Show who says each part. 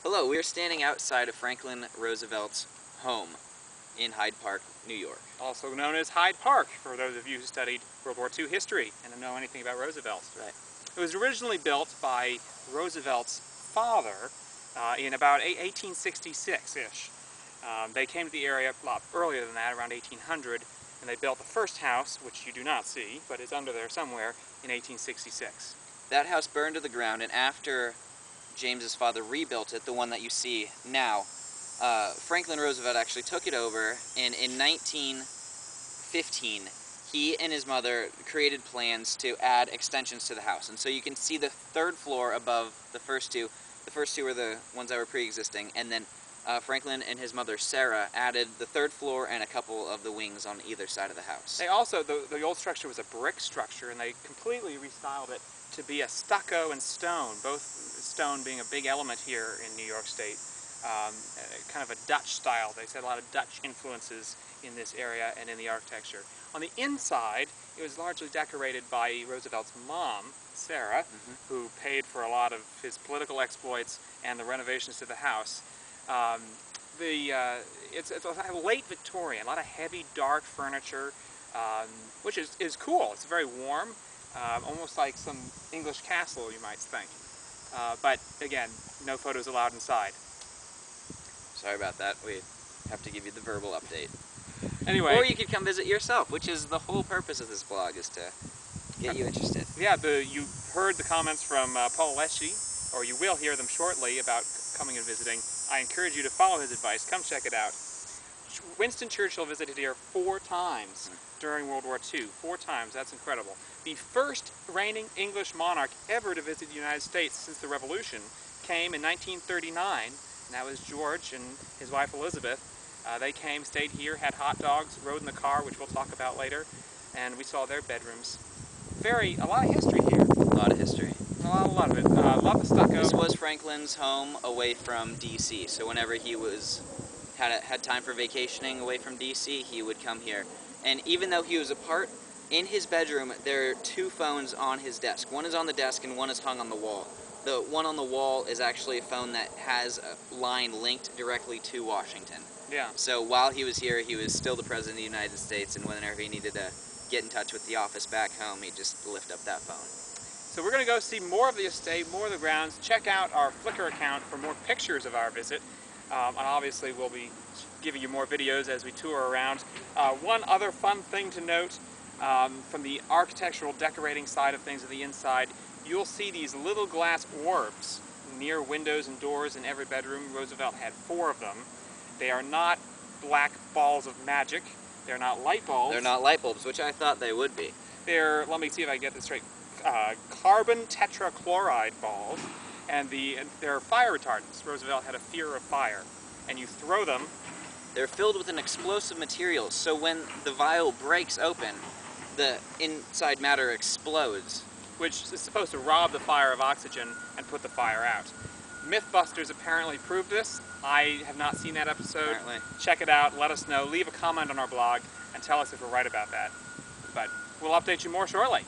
Speaker 1: Hello, we are standing outside of Franklin Roosevelt's home in Hyde Park, New York.
Speaker 2: Also known as Hyde Park, for those of you who studied World War II history and don't know anything about Roosevelt.
Speaker 1: Right.
Speaker 2: It was originally built by Roosevelt's father in about 1866-ish. They came to the area a lot earlier than that, around 1800, and they built the first house, which you do not see, but is under there somewhere, in 1866.
Speaker 1: That house burned to the ground, and after James's father rebuilt it, the one that you see now, Franklin Roosevelt actually took it over, and in 1915, he and his mother created plans to add extensions to the house. And so you can see the third floor above the first two. The first two were the ones that were pre-existing, and then Franklin and his mother, Sarah, added the third floor and a couple of the wings on either side of the house.
Speaker 2: They also, the old structure was a brick structure, and they completely restyled it to be a stucco and stone, both stone being a big element here in New York State. Kind of a Dutch style. They said a lot of Dutch influences in this area and in the architecture. On the inside, it was largely decorated by Roosevelt's mom, Sarah, who paid for a lot of his political exploits and the renovations to the house. It's a late Victorian, a lot of heavy, dark furniture, which is cool. It's very warm, almost like some English castle, you might think. But again, no photos allowed inside.
Speaker 1: Sorry about that. We have to give you the verbal update.
Speaker 2: Anyway.
Speaker 1: Or you could come visit yourself, which is the whole purpose of this blog, is to get you interested.
Speaker 2: Yeah, you heard the comments from Paul Leschi, or you will hear them shortly about coming and visiting. I encourage you to follow his advice. Come check it out. Winston Churchill visited here 4 times during World War II. 4 times. That's incredible. The first reigning English monarch ever to visit the United States since the Revolution came in 1939. And that was George and his wife Elizabeth. They came, stayed here, had hot dogs, rode in the car, which we'll talk about later, and we saw their bedrooms. A lot of history here.
Speaker 1: A lot of history.
Speaker 2: A lot of it. A lot of stucco.
Speaker 1: This was Franklin's home away from D.C., so whenever he had time for vacationing away from D.C., he would come here. And even though he was apart, in his bedroom, there are 2 phones on his desk. One is on the desk and one is hung on the wall. The one on the wall is actually a phone that has a line linked directly to Washington.
Speaker 2: Yeah.
Speaker 1: So while he was here, he was still the President of the United States, and whenever he needed to get in touch with the office back home, he'd just lift up that phone.
Speaker 2: So we're going to go see more of the estate, more of the grounds. Check out our Flickr account for more pictures of our visit. And obviously we'll be giving you more videos as we tour around. One other fun thing to note, from the architectural decorating side of things on the inside, you'll see these little glass orbs near windows and doors in every bedroom. Roosevelt had 4 of them. They are not black balls of magic. They're not light bulbs.
Speaker 1: They're not light bulbs, which I thought they would be.
Speaker 2: They're, let me see if I get this straight, carbon tetrachloride balls, and they're fire retardants. Roosevelt had a fear of fire, and you throw them.
Speaker 1: They're filled with an explosive material, so when the vial breaks open, the inside matter explodes.
Speaker 2: Which is supposed to rob the fire of oxygen and put the fire out. Mythbusters apparently proved this. I have not seen that episode.
Speaker 1: Apparently.
Speaker 2: Check it out, let us know, leave a comment on our blog, and tell us if we're right about that. But we'll update you more shortly.